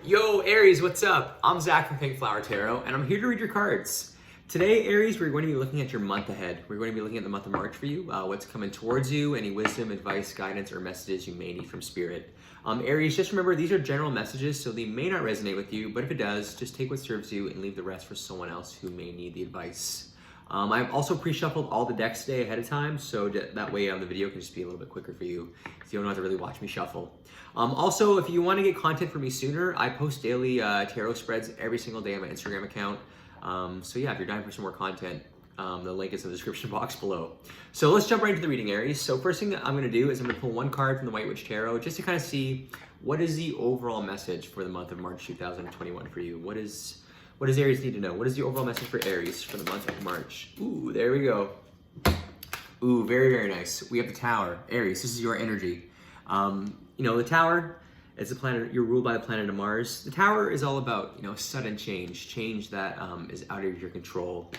Yo, Aries, what's up? I'm Zach from Pink Flower Tarot, and I'm here to read your cards. Today, Aries, we're going to be looking at your month ahead. We're going to be looking at the month of March for you, what's coming towards you, any wisdom, advice, guidance, or messages you may need from Spirit. Aries, just remember, these are general messages, so they may not resonate with you, but if it does, just take what serves you and leave the rest for someone else who may need the advice. I've also pre-shuffled all the decks today ahead of time, so that way the video can just be a little bit quicker for you, so you don't have to really watch me shuffle. Also, if you want to get content from me sooner, I post daily tarot spreads every single day on my Instagram account. So yeah, if you're dying for some more content, the link is in the description box below. So let's jump right into the reading, Aries. So first thing I'm going to do is I'm going to pull one card from the White Witch Tarot just to kind of see what is the overall message for the month of March 2021 for you. What does Aries need to know? What is the overall message for Aries for the month of March? Ooh, there we go. Ooh, very, very nice. We have the Tower. Aries, this is your energy. You know, the Tower is a planet, you're ruled by the planet of Mars. The Tower is all about, sudden change that is out of your control.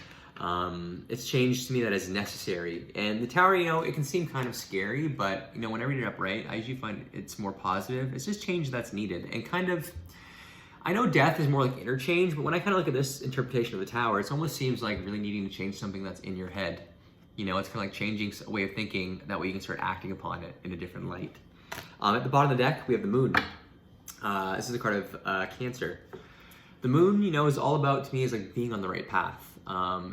It's change to me that is necessary. And the Tower, it can seem kind of scary, but, when I read it upright, I usually find it's more positive. It's just change that's needed. And kind of, I know death is more like interchange, but when I kind of look at this interpretation of the Tower, it almost seems like really needing to change something that's in your head. It's kind of like changing a way of thinking, that way you can start acting upon it in a different light. At the bottom of the deck, we have the Moon. This is a card of Cancer. The Moon, is all about, to me, is like being on the right path.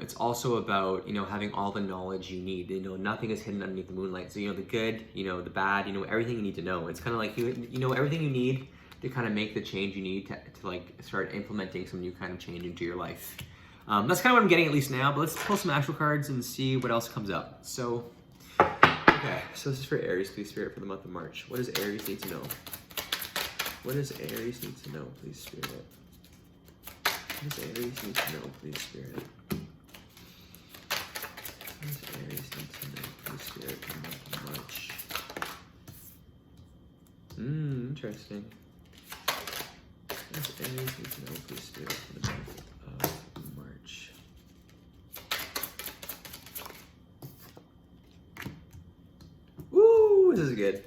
It's also about, having all the knowledge you need. Nothing is hidden underneath the moonlight. So, the good, the bad, everything you need to know. It's kind of like, you know everything you need to kind of make the change you need to like start implementing some new kind of change into your life. That's kind of what I'm getting at least now, but let's pull some actual cards and see what else comes up. So, okay, so this is for Aries, please, Spirit, for the month of March. What does Aries need to know? What does Aries need to know, please, Spirit? What does Aries need to know, please, Spirit? What does Aries need to know, please, Spirit, for the month of March? Interesting. What does Aries need to know, please, Spirit, for the month of March? Woo! This is good.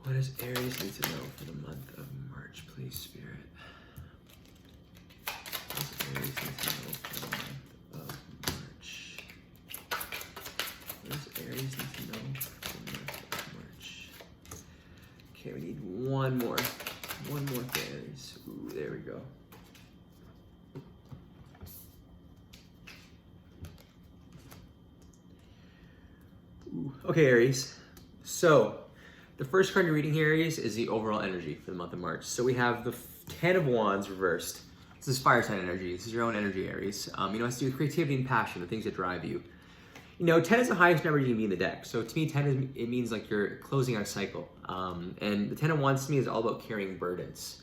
What does Aries need to know for the month of March, please, Spirit? What does Aries need to know for the month of March? What does Aries need to know for the month of March? Okay, we need one more. One more for Aries. Ooh, there we go. Ooh. Okay, Aries. So, the first card you're reading here, Aries, is the overall energy for the month of March. So we have the Ten of Wands reversed. This is fire sign energy. This is your own energy, Aries. It has to do with creativity and passion, the things that drive you. 10 is the highest number you can be in the deck. So to me, 10 it means like you're closing out a cycle. And the Ten of Wands to me is all about carrying burdens.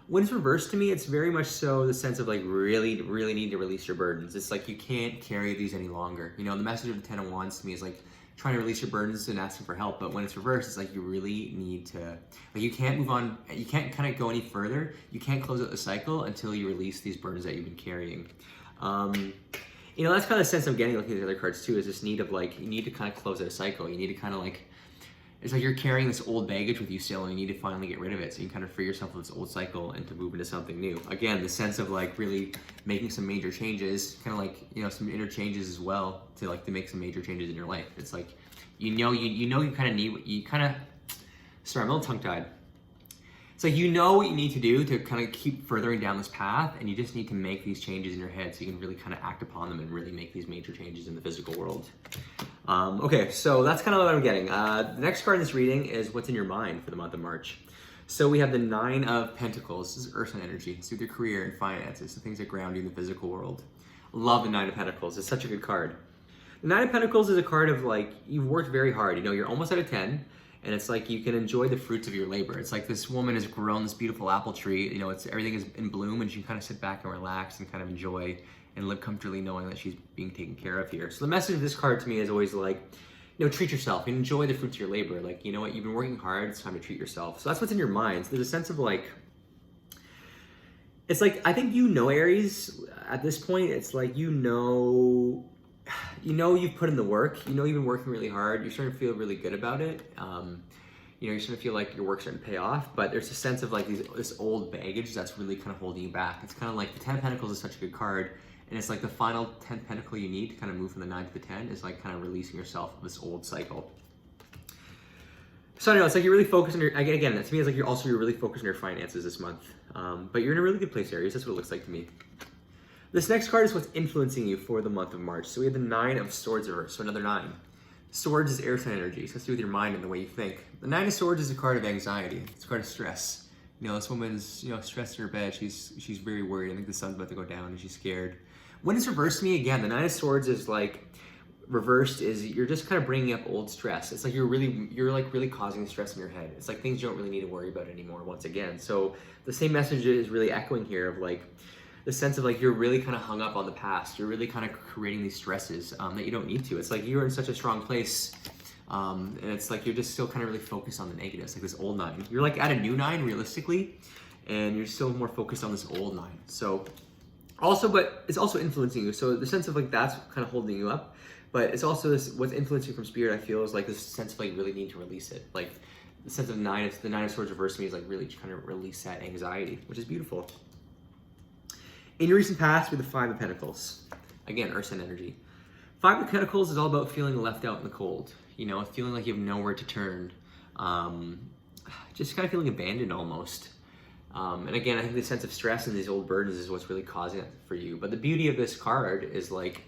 When it's reversed to me, it's very much so the sense of like really, really need to release your burdens. It's like you can't carry these any longer. The message of the Ten of Wands to me is like trying to release your burdens and asking for help. But when it's reversed, it's like you really need to, like you can't move on, you can't kind of go any further. You can't close out the cycle until you release these burdens that you've been carrying. That's kind of the sense I'm getting looking at the other cards too, is this need of like, you need to kind of close out a cycle. You need to kind of like, it's like you're carrying this old baggage with you still and you need to finally get rid of it so you can kind of free yourself of this old cycle and to move into something new. Again, the sense of like really making some major changes, kind of like, some inner changes as well to make some major changes in your life. It's like, you kind of need what you kind of, sorry, I'm a little tongue-tied. It's like, what you need to do to kind of keep furthering down this path, and you just need to make these changes in your head so you can really kind of act upon them and really make these major changes in the physical world. Okay, so that's kind of what I'm getting. The next card in this reading is what's in your mind for the month of March. So we have the Nine of Pentacles. This is Earth and energy. It's with your career and finances, the things that ground you in the physical world. Love the Nine of Pentacles. It's such a good card. The Nine of Pentacles is a card of like, you've worked very hard. You're almost at a 10. And it's like you can enjoy the fruits of your labor. It's like this woman has grown this beautiful apple tree. Everything is in bloom, and she can kind of sit back and relax and kind of enjoy and live comfortably knowing that she's being taken care of here. So the message of this card to me is always like, treat yourself and enjoy the fruits of your labor. Like, you've been working hard, it's time to treat yourself. So that's what's in your mind. So there's a sense of like, it's like, I think Aries, at this point, it's like you've put in the work, you've been working really hard, you're starting to feel really good about it. you're starting to feel like your work's starting to pay off, but there's a sense of like this old baggage that's really kind of holding you back. It's kind of like the 10 of Pentacles is such a good card, and it's like the final 10th Pentacle you need to kind of move from the 9 to the 10 is like kind of releasing yourself of this old cycle. So I know it's like you're really focused on your, again, that to me is like you're really focused on your finances this month. But you're in a really good place, Aries. That's what it looks like to me. This next card is what's influencing you for the month of March. So we have the 9 of Swords reversed, so another 9. Swords is air sign energy, so it's to do with your mind and the way you think. The 9 of Swords is a card of anxiety. It's a card of stress. This woman's, stressed in her bed. She's very worried. I think the sun's about to go down and she's scared. When it's reversed to me, again, the 9 of Swords is like, reversed is you're just kind of bringing up old stress. It's like you're really causing stress in your head. It's like things you don't really need to worry about anymore once again. So the same message is really echoing here of like the sense of like you're really kind of hung up on the past. You're really kind of creating these stresses that you don't need to. It's like you're in such a strong place and it's like you're just still kind of really focused on the negatives, like this old 9. You're like at a new 9 realistically, and you're still more focused on this old 9. So also, but it's also influencing you. So the sense of like that's kind of holding you up. But it's also this, what's influencing from Spirit, I feel, is like this sense of like really need to release it. Like the sense of the 9 of Swords reversed to me is like really trying to release that anxiety, which is beautiful. In your recent past, with the 5 of Pentacles, again, Earth sign energy. 5 of Pentacles is all about feeling left out in the cold. Feeling like you have nowhere to turn. Just kind of feeling abandoned almost. And again, I think the sense of stress and these old burdens is what's really causing it for you. But the beauty of this card is like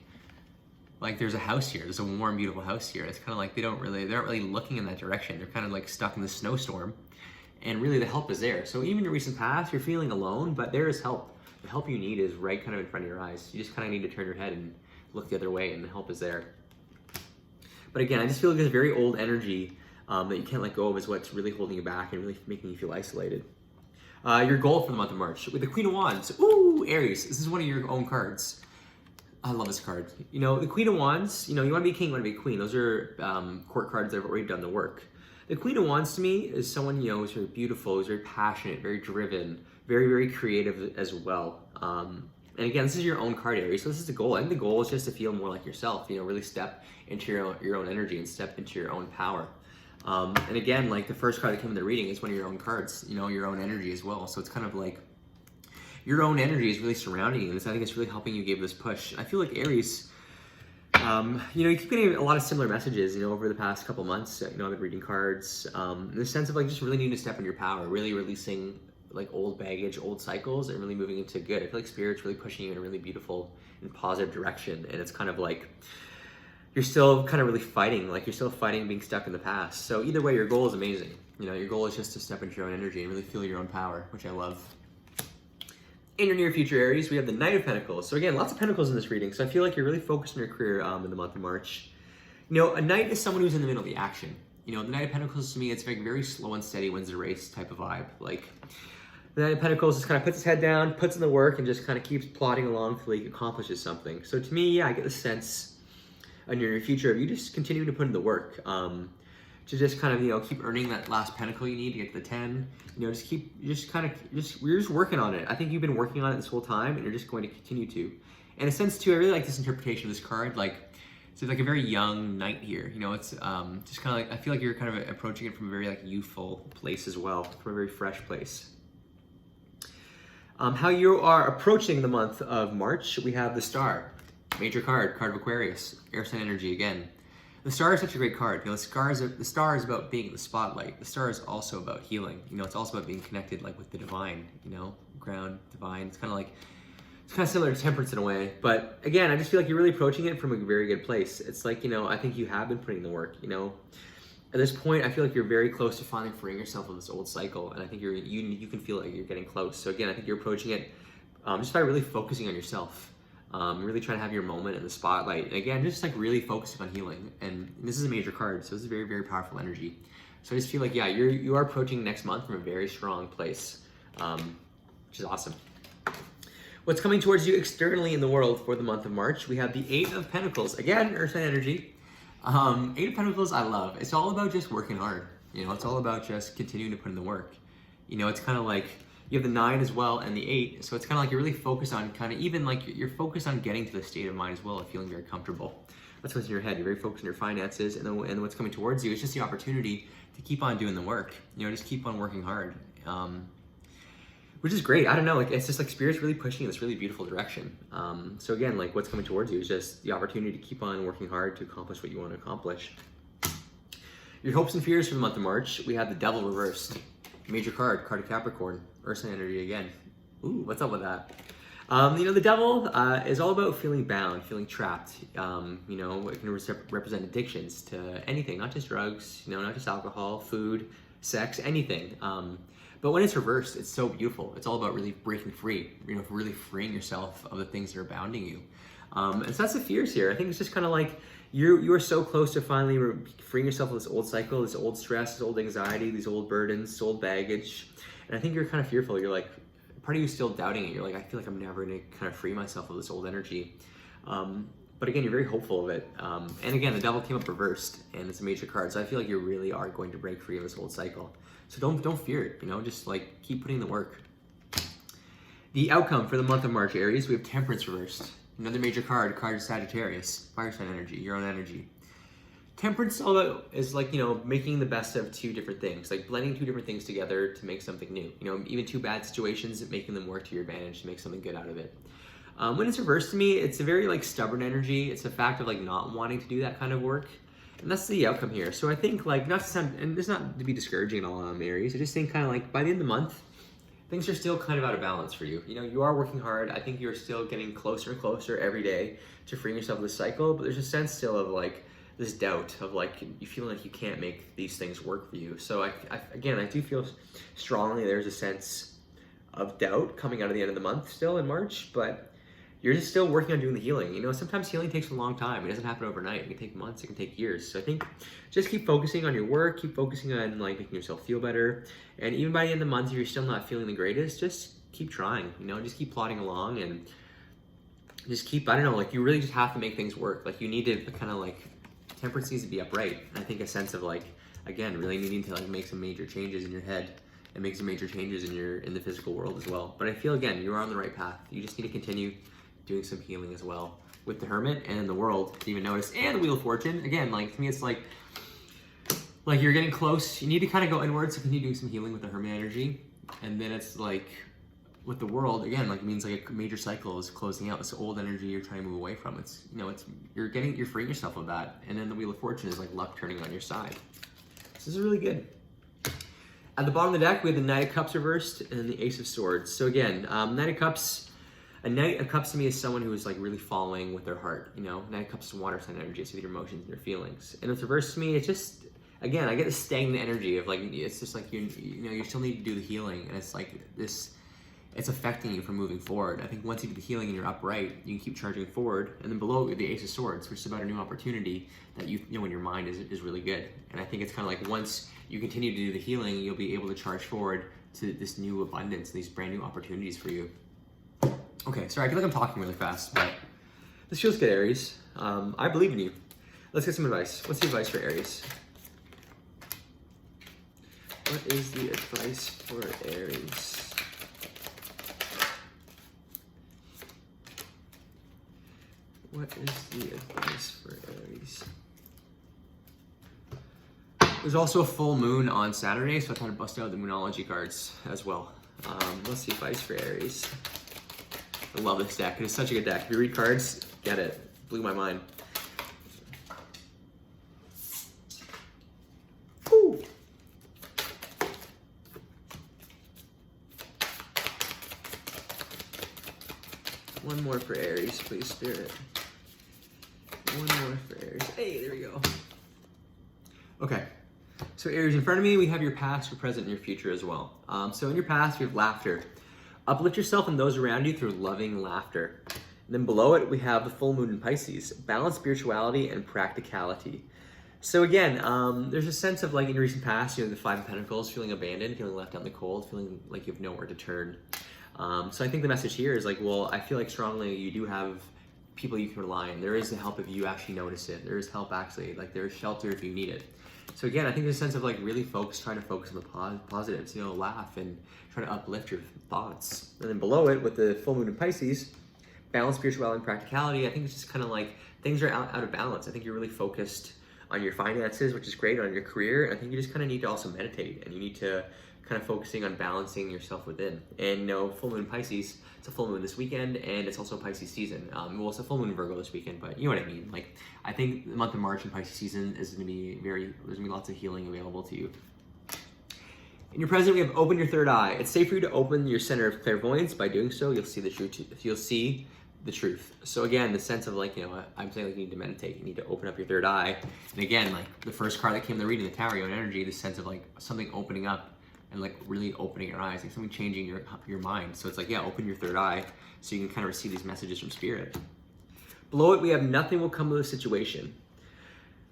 there's a house here. There's a warm, beautiful house here. It's kind of like they're not really looking in that direction. They're kind of like stuck in this snowstorm, and really the help is there. So even in your recent past, you're feeling alone, but there is help. The help you need is right kind of in front of your eyes. You just kind of need to turn your head and look the other way, and the help is there. But again, I just feel like this very old energy that you can't let go of is what's really holding you back and really making you feel isolated. Your goal for the month of March with the Queen of Wands. Ooh, Aries. This is one of your own cards. I love this card. The Queen of Wands, you want to be a king, you want to be a queen. Those are court cards that have already done the work. The Queen of Wands to me is someone, who's very beautiful, who's very passionate, very driven, very, very creative as well. And again, this is your own card, Aries, so this is the goal. I think the goal is just to feel more like yourself, really step into your own energy and step into your own power. And again, like the first card that came in the reading is one of your own cards, your own energy as well. So it's kind of like, your own energy is really surrounding you, and I think it's really helping you give this push. I feel like Aries, you keep getting a lot of similar messages, over the past couple months. I've been reading cards, in the sense of like just really needing to step in your power, really releasing like old baggage, old cycles, and really moving into good. I feel like Spirit's really pushing you in a really beautiful and positive direction, and it's kind of like you're still kind of really fighting, like you're still fighting being stuck in the past. So either way, your goal is amazing. Your goal is just to step into your own energy and really feel your own power, which I love. In your near future, Aries, we have the Knight of Pentacles. So again, lots of Pentacles in this reading. So I feel like you're really focused on your career in the month of March. A Knight is someone who's in the middle of the action. The Knight of Pentacles to me, it's like very slow and steady, wins the race type of vibe. Like the Knight of Pentacles just kind of puts his head down, puts in the work, and just kind of keeps plodding along until he accomplishes something. So to me, yeah, I get the sense in your near future of you just continuing to put in the work. To just kind of, keep earning that last pentacle you need to get to the 10. You're just working on it. I think you've been working on it this whole time, and you're just going to continue to. In a sense, too, I really like this interpretation of this card. Like, it's like a very young knight here. It's just kind of like, I feel like you're kind of approaching it from a very like youthful place as well, from a very fresh place. How you are approaching the month of March, we have the Star, major card of Aquarius, air sign energy again. The Star is such a great card. The Star is about being in the spotlight. The Star is also about healing. It's also about being connected like with the divine, ground, divine. It's kind of similar to Temperance in a way. But again, I just feel like you're really approaching it from a very good place. It's like, I think you have been putting the work, At this point, I feel like you're very close to finally freeing yourself of this old cycle. And I think you can feel like you're getting close. So again, I think you're approaching it just by really focusing on yourself. Really trying to have your moment in the spotlight. And again, just like really focusing on healing. And this is a major card, so this is very, very powerful energy. So I just feel like, yeah, you are approaching next month from a very strong place, which is awesome. What's coming towards you externally in the world for the month of March? We have the 8 of Pentacles. Again, Earth sign energy. 8 of Pentacles I love. It's all about just working hard. It's all about just continuing to put in the work. It's kind of like, you have the 9 as well and the 8, so it's kind of like you're really focused on you're focused on getting to the state of mind as well of feeling very comfortable. That's what's in your head. You're very focused on your finances, and what's coming towards you is just the opportunity to keep on doing the work. Just keep on working hard. Which is great. I don't know, like it's just like Spirit's really pushing in this really beautiful direction. So again, like what's coming towards you is just the opportunity to keep on working hard to accomplish what you want to accomplish. Your hopes and fears for the month of March, we have the Devil reversed. Major card of Capricorn, Earth sign energy again. Ooh, what's up with that? The Devil is all about feeling bound, feeling trapped. It can represent addictions to anything, not just drugs, not just alcohol, food, sex, anything. But when it's reversed, it's so beautiful. It's all about really breaking free, really freeing yourself of the things that are bounding you. And so that's the fears here. I think it's just kind of like you are so close to finally freeing yourself of this old cycle, this old stress, this old anxiety, these old burdens, this old baggage. And I think you're kind of fearful. You're like, part of you is still doubting it. You're like, I feel like I'm never going to kind of free myself of this old energy. But again, you're very hopeful of it. And again, the Devil came up reversed, and it's a major card. So I feel like you really are going to break free of this old cycle. So don't fear it, just like keep putting the work. The outcome for the month of March, Aries, we have Temperance reversed. Another major card of Sagittarius, fire sign energy, your own energy. Temperance is like, making the best of two different things, like blending two different things together to make something new. Even two bad situations, making them work to your advantage to make something good out of it. When it's reversed to me, it's a very like stubborn energy. It's a fact of like not wanting to do that kind of work. And that's the outcome here. So I think like, not to sound, and it's not to be discouraging at all, Aries. I just think kind of like by the end of the month, things are still kind of out of balance for you. You are working hard. I think you're still getting closer and closer every day to freeing yourself of this cycle, but there's a sense still of like this doubt of like, you feel like you can't make these things work for you. So I do feel strongly there's a sense of doubt coming out of the end of the month still in March, but you're just still working on doing the healing. Sometimes healing takes a long time. It doesn't happen overnight. It can take months, it can take years. So I think just keep focusing on your work, keep focusing on like making yourself feel better. And even by the end of the month, if you're still not feeling the greatest, just keep trying, just keep plodding along and just keep, I don't know, like you really just have to make things work. Like you need to kind of like, temperance needs to be upright. And I think a sense of like, again, really needing to like make some major changes in your head and make some major changes in the physical world as well. But I feel, again, you're on the right path. You just need to continue doing some healing as well with the Hermit and the World, to even notice, and the Wheel of Fortune. Again, like to me, it's like you're getting close. You need to kind of go inwards to continue doing some healing with the Hermit energy. And then it's like with the World, again, like it means like a major cycle is closing out. This old energy you're trying to move away from. It's, you're freeing yourself of that. And then the Wheel of Fortune is like luck turning on your side. So this is really good. At the bottom of the deck, we have the Knight of Cups reversed and then the Ace of Swords. So again, Knight of Cups, a Knight of Cups to me is someone who is like really following with their heart. Knight of Cups is water sign energy, so with your emotions and your feelings. And it's reversed to me, it's just, again, I get this stagnant energy of like, it's just like, you still need to do the healing. And it's like this, it's affecting you from moving forward. I think once you do the healing and you're upright, you can keep charging forward. And then below the Ace of Swords, which is about a new opportunity that you know in your mind is really good. And I think it's kind of like once you continue to do the healing, you'll be able to charge forward to this new abundance, these brand new opportunities for you. Okay, sorry, I feel like I'm talking really fast, but this feels good, Aries. I believe in you. Let's get some advice. What's the advice for Aries? What is the advice for Aries? What is the advice for Aries? There's also a full moon on Saturday, so I thought I'd bust out the Moonology cards as well. What's the advice for Aries? I love this deck. It is such a good deck. If you read cards, get it. Blew my mind. Woo. One more for Aries, please, Spirit. One more for Aries. Hey, there we go. Okay. So Aries, in front of me, we have your past, your present, and your future as well. So in your past, we have laughter. Uplift yourself and those around you through loving laughter. And then below it, we have the full moon in Pisces. Balance spirituality and practicality. So again, there's a sense of like in your recent past, the Five of Pentacles, feeling abandoned, feeling left out in the cold, feeling like you have nowhere to turn. So I think the message here is like, well, I feel like strongly you do have people you can rely on. There is the help if you actually notice it. There is help actually, like there's shelter if you need it. So again, I think there's a sense of like really trying to focus on the positives, laugh and try to uplift your thoughts. And then below it with the full moon in Pisces, balance spirituality and practicality, I think it's just kind of like things are out of balance. I think you're really focused on your finances, which is great, on your career. I think you just kind of need to also meditate, and you need to kind of focusing on balancing yourself within. And full moon Pisces, it's a full moon this weekend, and it's also Pisces season. Well, it's a full moon Virgo this weekend, but you know what I mean. Like, I think the month of March and Pisces season is going to be there's going to be lots of healing available to you. In your present, we have open your third eye. It's safe for you to open your center of clairvoyance. By doing so, you'll see the truth. You'll see the truth. So again, the sense of like, I'm saying like you need to meditate. You need to open up your third eye. And again, like the first card that came in the reading, the Tower, your own energy, the sense of like something opening up and like really opening your eyes, like something changing your mind. So it's like, yeah, open your third eye so you can kind of receive these messages from spirit. Below it, we have nothing will come of the situation.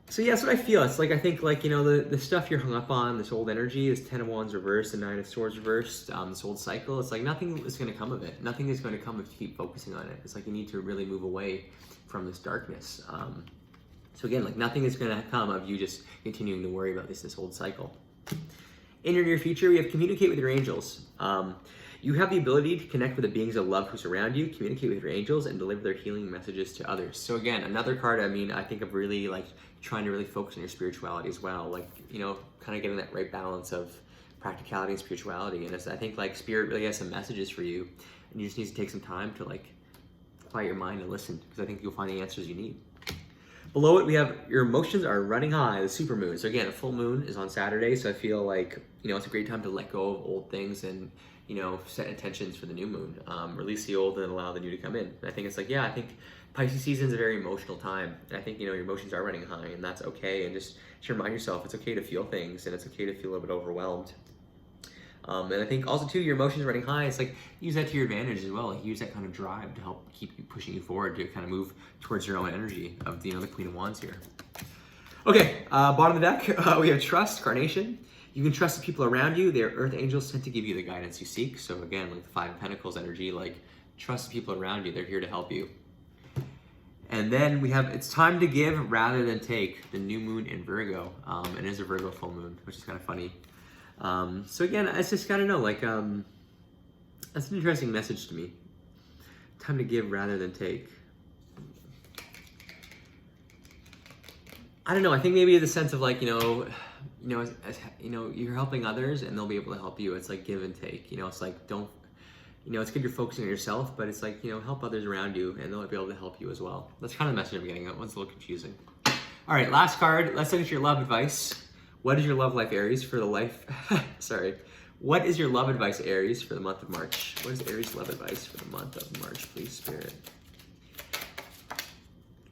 So yeah, that's what I feel. It's like, I think like, the stuff you're hung up on, this old energy, this 10 of Wands reversed, the 9 of Swords reversed, this old cycle, it's like nothing is going to come of it. Nothing is going to come if you keep focusing on it. It's like you need to really move away from this darkness. So again, like nothing is going to come of you just continuing to worry about this old cycle. In your near future, we have communicate with your angels. You have the ability to connect with the beings of love who surround you, communicate with your angels, and deliver their healing messages to others. So again, another card, I think of really like trying to really focus on your spirituality as well. Like, kind of getting that right balance of practicality and spirituality. And I think like spirit really has some messages for you, and you just need to take some time to like quiet your mind and listen, because I think you'll find the answers you need. Below it, we have your emotions are running high, the super moon. So again, a full moon is on Saturday, so I feel like, it's a great time to let go of old things and, set intentions for the new moon. Release the old and allow the new to come in. And I think it's like, I think Pisces season is a very emotional time. And I think, your emotions are running high, and that's okay. And just remind yourself it's okay to feel things, and it's okay to feel a bit overwhelmed. And I think also too, your emotions running high, it's like use that to your advantage as well. Like use that kind of drive to help keep you pushing you forward to kind of move towards your own energy of the Queen of Wands here. Okay, bottom of the deck, we have trust, carnation. You can trust the people around you. Their earth angels tend to give you the guidance you seek. So again, like the 5 of Pentacles energy, like trust the people around you. They're here to help you. And then we have it's time to give rather than take, the new moon in Virgo. And it is a Virgo full moon, which is kind of funny. So again, I just gotta know, like, that's an interesting message to me. Time to give rather than take. I don't know. I think maybe the sense of like, you're helping others and they'll be able to help you. It's like give and take. It's like don't. It's good you're focusing on yourself, but it's like help others around you and they'll be able to help you as well. That's kind of the message I'm getting. That one's a little confusing. All right, last card. Let's look at your love advice. What is your love life, Aries, for the life? Sorry. What is your love advice, Aries, for the month of March? What is Aries' love advice for the month of March, please, Spirit?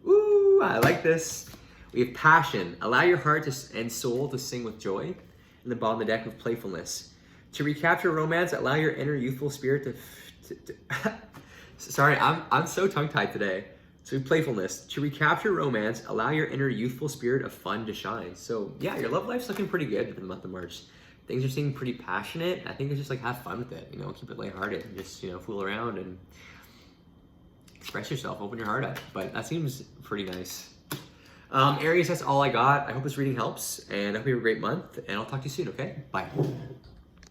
Ooh, I like this. We have passion. Allow your heart and soul to sing with joy. In the bottom of the deck with playfulness. To recapture romance, allow your inner youthful spirit to Sorry, I'm so tongue-tied today. So playfulness. To recapture romance, allow your inner youthful spirit of fun to shine. So yeah, your love life's looking pretty good for the month of March. Things are seeming pretty passionate. I think it's just like have fun with it. Keep it lighthearted and just fool around and express yourself. Open your heart up. But that seems pretty nice. Aries, that's all I got. I hope this reading helps, and I hope you have a great month. And I'll talk to you soon. Okay, bye.